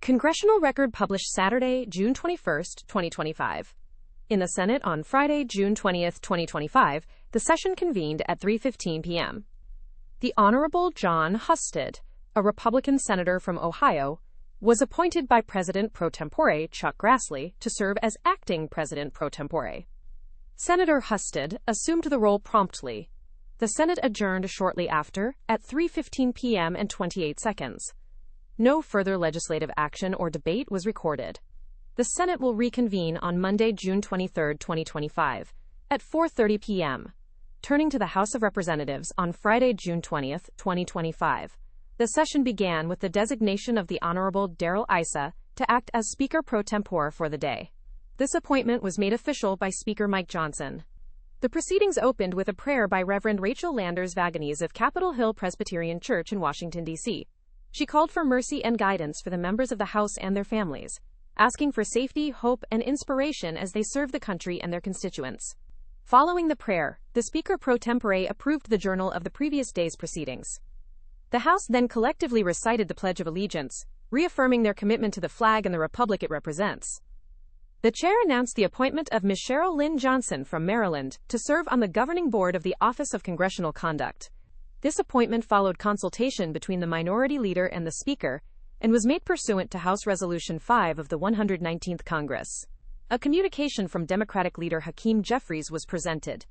Congressional record published Saturday, June 21, 2025. In the Senate on Friday, June 20, 2025, the session convened at 3:15 p.m. The Honorable John Husted, a Republican senator from Ohio, was appointed by President pro tempore Chuck Grassley to serve as acting President pro tempore. Senator Husted assumed the role promptly. The Senate adjourned shortly after, at 3:15 p.m. and 28 seconds. No further legislative action or debate was recorded. The Senate will reconvene on Monday, June 23, 2025, at 4:30 p.m. Turning to the House of Representatives on Friday, June 20, 2025, the session began with the designation of the Honorable Darrell Issa to act as Speaker pro tempore for the day. This appointment was made official by Speaker Mike Johnson. The proceedings opened with a prayer by Reverend Rachel Landers Vaganese of Capitol Hill Presbyterian Church in Washington, D.C. She called for mercy and guidance for the members of the House and their families, asking for safety, hope, and inspiration as they serve the country and their constituents. Following the prayer, the Speaker pro tempore approved the journal of the previous day's proceedings. The House then collectively recited the Pledge of Allegiance, reaffirming their commitment to the flag and the republic it represents. The chair announced the appointment of Ms. Cheryl Lynn Johnson from Maryland to serve on the governing board of the Office of Congressional Conduct. This appointment followed consultation between the minority leader and the Speaker and was made pursuant to House Resolution 5 of the 119th Congress. A communication from Democratic leader Hakeem Jeffries was presented.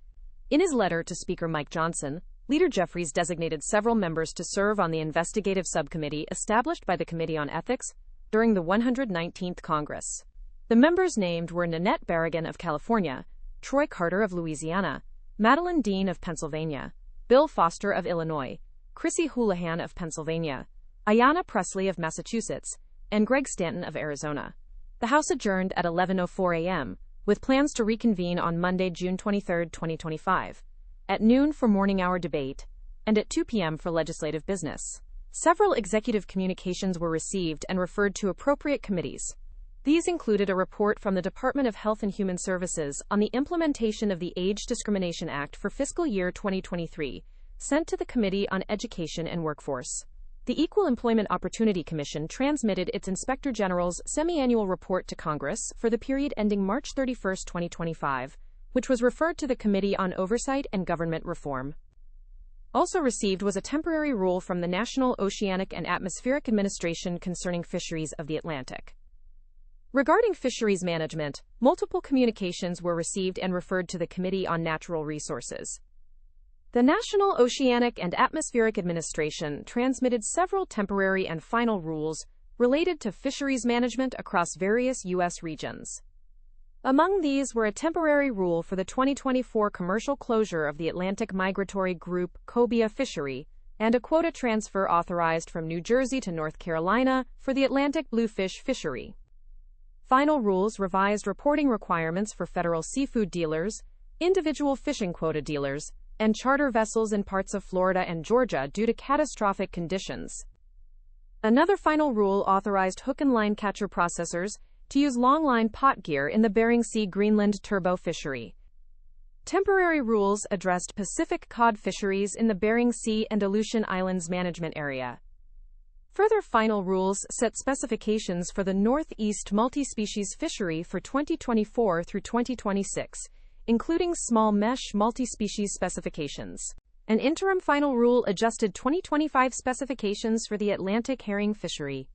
In his letter to Speaker Mike Johnson, Leader Jeffries designated several members to serve on the investigative subcommittee established by the Committee on Ethics during the 119th Congress. The members named were Nanette Barragan of California, Troy Carter of Louisiana, Madeline Dean of Pennsylvania, Bill Foster of Illinois, Chrissy Houlihan of Pennsylvania, Ayanna Presley of Massachusetts, and Greg Stanton of Arizona. The House adjourned at 11:04 a.m., with plans to reconvene on Monday, June 23, 2025, at noon for morning hour debate, and at 2 p.m. for legislative business. Several executive communications were received and referred to appropriate committees. These included a report from the Department of Health and Human Services on the implementation of the Age Discrimination Act for fiscal year 2023, sent to the Committee on Education and Workforce. The Equal Employment Opportunity Commission transmitted its Inspector General's semi-annual report to Congress for the period ending March 31, 2025, which was referred to the Committee on Oversight and Government Reform. Also received was a temporary rule from the National Oceanic and Atmospheric Administration concerning fisheries of the Atlantic. Regarding fisheries management, multiple communications were received and referred to the Committee on Natural Resources. The National Oceanic and Atmospheric Administration transmitted several temporary and final rules related to fisheries management across various U.S. regions. Among these were a temporary rule for the 2024 commercial closure of the Atlantic Migratory Group cobia fishery, and a quota transfer authorized from New Jersey to North Carolina for the Atlantic bluefish fishery. Final rules revised reporting requirements for federal seafood dealers, individual fishing quota dealers, and charter vessels in parts of Florida and Georgia due to catastrophic conditions. Another final rule authorized hook and line catcher processors to use longline pot gear in the Bering Sea Greenland turbo fishery. Temporary rules addressed Pacific cod fisheries in the Bering Sea and Aleutian Islands Management Area. Further final rules set specifications for the Northeast multi-species fishery for 2024 through 2026, including small mesh multi-species specifications. An interim final rule adjusted 2025 specifications for the Atlantic herring fishery.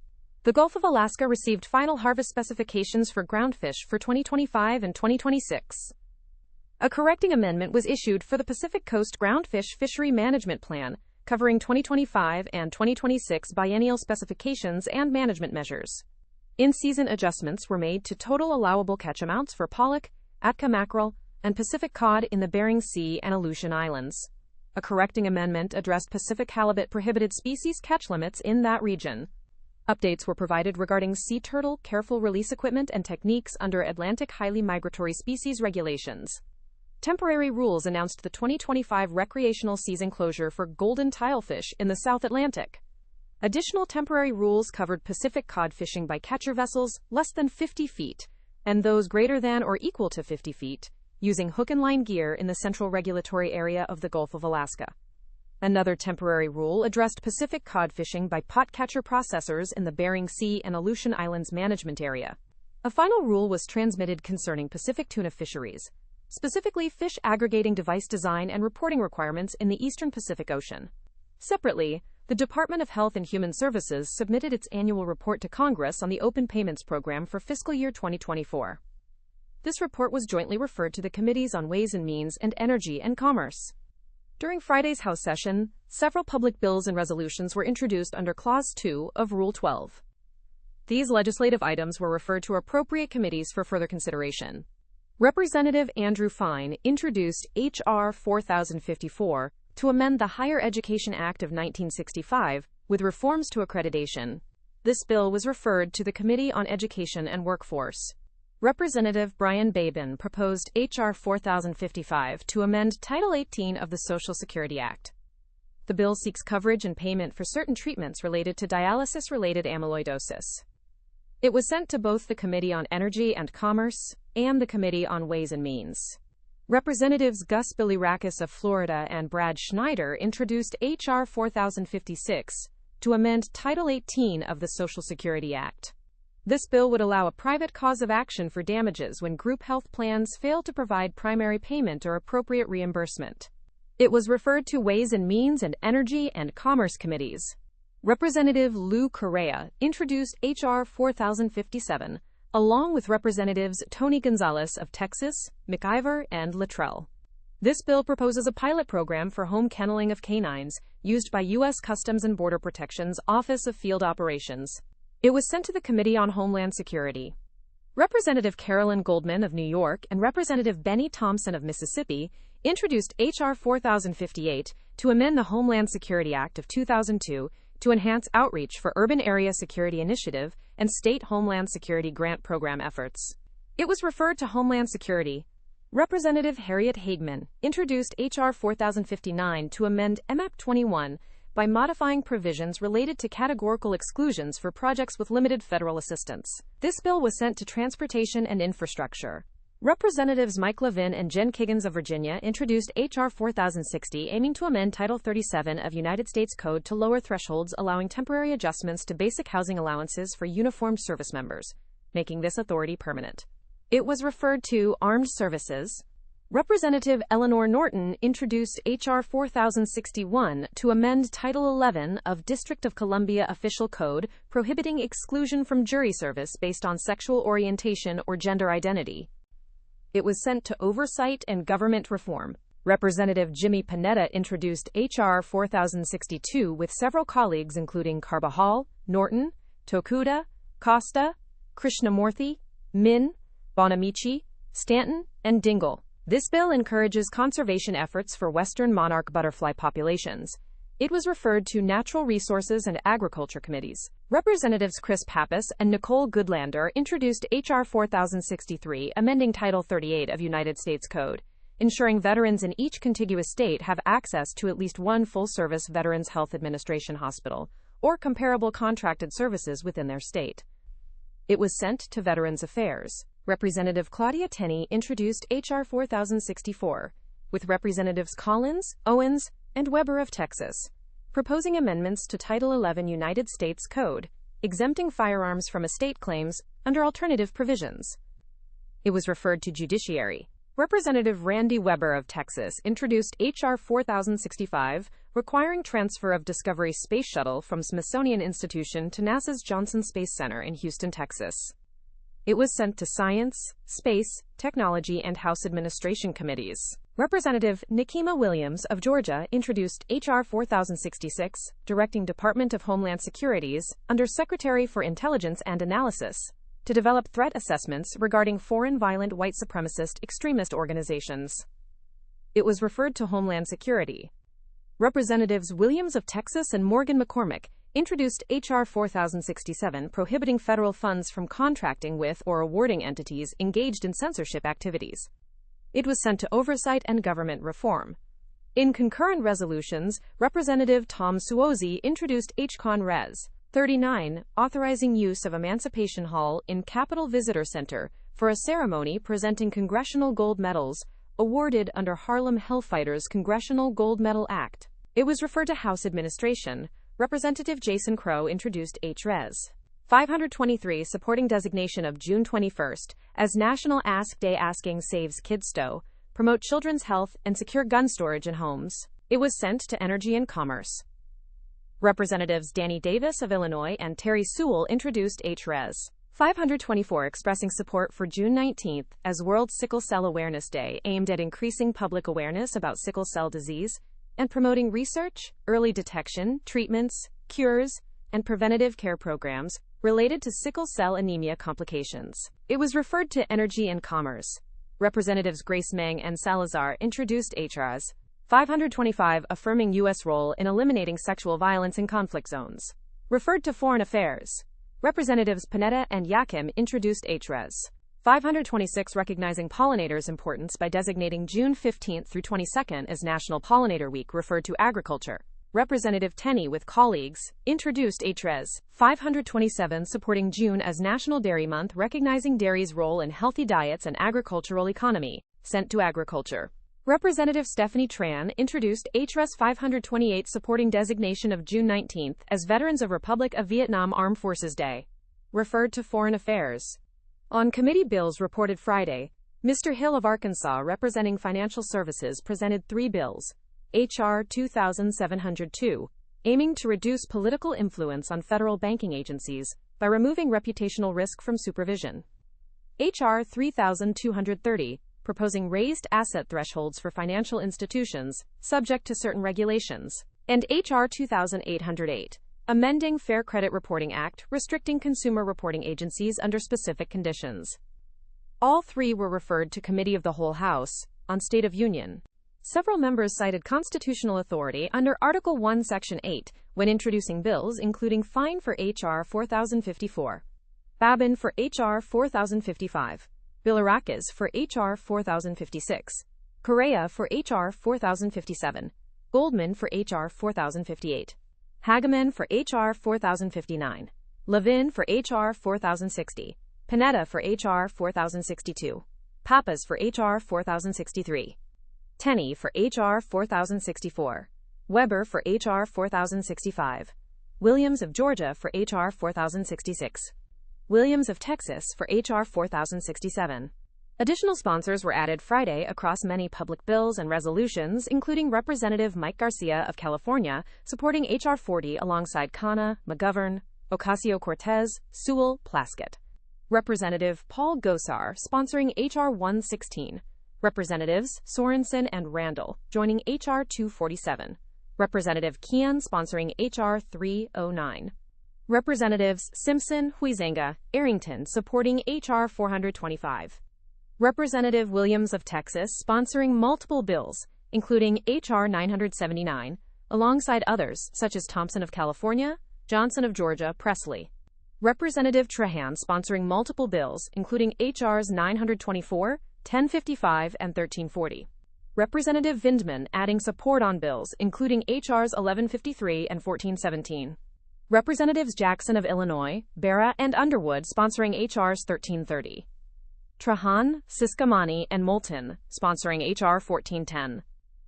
The Gulf of Alaska received final harvest specifications for groundfish for 2025 and 2026. A correcting amendment was issued for the Pacific Coast Groundfish Fishery Management Plan, covering 2025 and 2026 biennial specifications and management measures. In-season adjustments were made to total allowable catch amounts for pollock, Atka mackerel, and Pacific cod in the Bering Sea and Aleutian Islands. A correcting amendment addressed Pacific halibut prohibited species catch limits in that region. Updates were provided regarding sea turtle careful release equipment and techniques under Atlantic highly migratory species regulations. Temporary rules announced the 2025 recreational season closure for golden tilefish in the South Atlantic. Additional temporary rules covered Pacific cod fishing by catcher vessels less than 50 feet, and those greater than or equal to 50 feet, using hook and line gear in the Central Regulatory Area of the Gulf of Alaska. Another temporary rule addressed Pacific cod fishing by potcatcher processors in the Bering Sea and Aleutian Islands Management Area. A final rule was transmitted concerning Pacific tuna fisheries, specifically fish aggregating device design and reporting requirements in the Eastern Pacific Ocean. Separately, the Department of Health and Human Services submitted its annual report to Congress on the Open Payments Program for fiscal year 2024. This report was jointly referred to the Committees on Ways and Means and Energy and Commerce. During Friday's House session, several public bills and resolutions were introduced under Clause 2 of Rule 12. These legislative items were referred to appropriate committees for further consideration. Representative Andrew Fine introduced H.R. 4054 to amend the Higher Education Act of 1965 with reforms to accreditation. This bill was referred to the Committee on Education and Workforce. Representative Brian Babin proposed H.R. 4055 to amend Title 18 of the Social Security Act. The bill seeks coverage and payment for certain treatments related to dialysis-related amyloidosis. It was sent to both the Committee on Energy and Commerce and the Committee on Ways and Means. Representatives Gus Bilirakis of Florida and Brad Schneider introduced H.R. 4056 to amend Title 18 of the Social Security Act. This bill would allow a private cause of action for damages when group health plans fail to provide primary payment or appropriate reimbursement. It was referred to Ways and Means and Energy and Commerce Committees. Representative Lou Correa introduced H.R. 4057, along with Representatives Tony Gonzalez of Texas, McIver, and Luttrell. This bill proposes a pilot program for home kenneling of canines used by U.S. Customs and Border Protection's Office of Field Operations. It was sent to the Committee on Homeland Security. Representative Carolyn Goldman of New York and Representative Benny Thompson of Mississippi introduced H.R. 4058 to amend the Homeland Security Act of 2002 to enhance outreach for Urban Area Security Initiative and State Homeland Security Grant Program efforts. It was referred to Homeland Security. Representative Harriet Hageman introduced H.R. 4059 to amend MAP 21 by modifying provisions related to categorical exclusions for projects with limited federal assistance. This bill was sent to Transportation and Infrastructure. Representatives Mike Levin and Jen Kiggins of Virginia introduced H.R. 4060 aiming to amend Title 37 of United States Code to lower thresholds allowing temporary adjustments to basic housing allowances for uniformed service members, making this authority permanent. It was referred to Armed Services. Representative Eleanor Norton introduced H.R. 4061 to amend Title 11 of District of Columbia Official Code prohibiting exclusion from jury service based on sexual orientation or gender identity. It was sent to Oversight and Government Reform. Representative Jimmy Panetta introduced H.R. 4062 with several colleagues including Carbajal, Norton, Tokuda, Costa, Krishnamurthy, Min, Bonamici, Stanton, and Dingell. This bill encourages conservation efforts for western monarch butterfly populations. It was referred to Natural Resources and Agriculture Committees. Representatives Chris Pappas and Nicole Goodlander introduced H.R. 4063, amending Title 38 of United States Code, ensuring veterans in each contiguous state have access to at least one full-service Veterans Health Administration hospital or comparable contracted services within their state. It was sent to Veterans Affairs. Representative Claudia Tenney introduced H.R. 4064, with Representatives Collins, Owens, and Weber of Texas, proposing amendments to Title 11 United States Code, exempting firearms from estate claims under alternative provisions. It was referred to Judiciary. Representative Randy Weber of Texas introduced H.R. 4065, requiring transfer of Discovery Space Shuttle from Smithsonian Institution to NASA's Johnson Space Center in Houston, Texas. It was sent to Science, Space, Technology, and House Administration Committees. Representative Nikema Williams of Georgia introduced H.R. 4066, directing Department of Homeland Security's Under Secretary for Intelligence and Analysis to develop threat assessments regarding foreign violent white supremacist extremist organizations. It was referred to Homeland Security. Representatives Williams of Texas and Morgan McCormick introduced H.R. 4067 prohibiting federal funds from contracting with or awarding entities engaged in censorship activities. It was sent to Oversight and Government Reform. In concurrent resolutions, Representative Tom Suozzi introduced H.Con. Res. 39, authorizing use of Emancipation Hall in Capitol Visitor Center for a ceremony presenting Congressional Gold Medals awarded under Harlem Hellfighters Congressional Gold Medal Act. It was referred to House Administration. Representative Jason Crow introduced H.Res. 523 supporting designation of June 21st as National Ask Day, asking saves kids stow, promote children's health, and secure gun storage in homes. It was sent to Energy and Commerce. Representatives Danny Davis of Illinois and Terry Sewell introduced H.Res. 524 expressing support for June 19th as World Sickle Cell Awareness Day, aimed at increasing public awareness about sickle cell disease and promoting research, early detection, treatments, cures, and preventative care programs related to sickle cell anemia complications. It was referred to Energy and Commerce. Representatives Grace Meng and Salazar introduced H.Res. 525 affirming U.S. role in eliminating sexual violence in conflict zones. Referred to Foreign Affairs. Representatives Panetta and Yakim introduced H.Res. 526 recognizing pollinators' importance by designating June 15th through 22nd as National Pollinator Week, referred to agriculture. Representative Tenney with colleagues introduced H.Res. 527 supporting June as National Dairy Month, recognizing dairy's role in healthy diets and agricultural economy, sent to agriculture. Representative Stephanie Tran introduced H.Res. 528 supporting designation of June 19th as Veterans of Republic of Vietnam Armed Forces Day, referred to Foreign Affairs. On committee bills reported Friday, Mr. Hill of Arkansas, representing Financial Services, presented 3 bills. H.R. 2702, aiming to reduce political influence on federal banking agencies by removing reputational risk from supervision. H.R. 3230, proposing raised asset thresholds for financial institutions, subject to certain regulations. And H.R. 2808, amending Fair Credit Reporting Act, restricting consumer reporting agencies under specific conditions. All 3 were referred to Committee of the Whole House on State of Union. Several members cited constitutional authority under Article 1, Section 8 when introducing bills, including Fine for H.R. 4054, Babin for H.R. 4055, Bilirakis for H.R. 4056, Correa for H.R. 4057, Goldman for H.R. 4058, Hageman for H.R. 4059, Levin for H.R. 4060, Panetta for H.R. 4062, Pappas for H.R. 4063, Tenney for H.R. 4064, Weber for H.R. 4065, Williams of Georgia for H.R. 4066, Williams of Texas for H.R. 4067. Additional sponsors were added Friday across many public bills and resolutions, including Representative Mike Garcia of California, supporting H.R. 40 alongside Khanna, McGovern, Ocasio-Cortez, Sewell, Plaskett. Representative Paul Gosar sponsoring H.R. 116. Representatives Sorensen and Randall joining H.R. 247. Representative Kian sponsoring H.R. 309. Representatives Simpson, Huizenga, Arrington supporting H.R. 425. Representative Williams of Texas sponsoring multiple bills, including H.R. 979, alongside others such as Thompson of California, Johnson of Georgia, Presley. Representative Trahan sponsoring multiple bills, including H.R.s 924, 1055, and 1340. Representative Vindman adding support on bills, including H.R.s 1153 and 1417. Representatives Jackson of Illinois, Barra, and Underwood sponsoring H.R.s 1330. Trahan, Siskamani, and Moulton sponsoring H.R. 1410.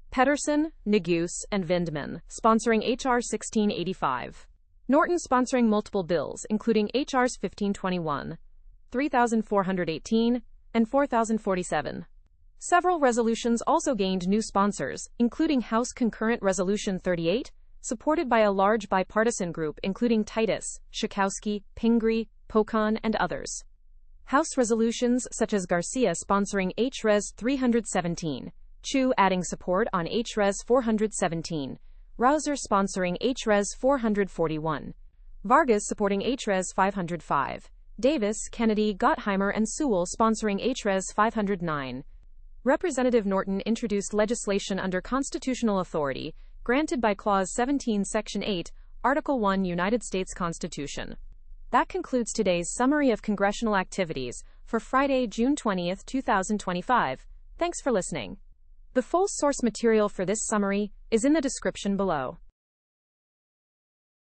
Pedersen, Neguse, and Vindman sponsoring H.R. 1685. Norton sponsoring multiple bills, including H.R.s 1521, 3418, and 4047. Several resolutions also gained new sponsors, including House Concurrent Resolution 38, supported by a large bipartisan group including Titus, Schakowsky, Pingree, Pocan, and others. House resolutions such as Garcia sponsoring H.Res. 317, Chu adding support on H.Res. 417, Rouser sponsoring H.Res. 441, Vargas supporting H.Res. 505, Davis, Kennedy, Gottheimer, and Sewell sponsoring H.Res. 509. Representative Norton introduced legislation under constitutional authority granted by Clause 17, Section 8, Article 1, United States Constitution. That concludes today's summary of congressional activities for Friday, June 20, 2025. Thanks for listening. The full source material for this summary is in the description below.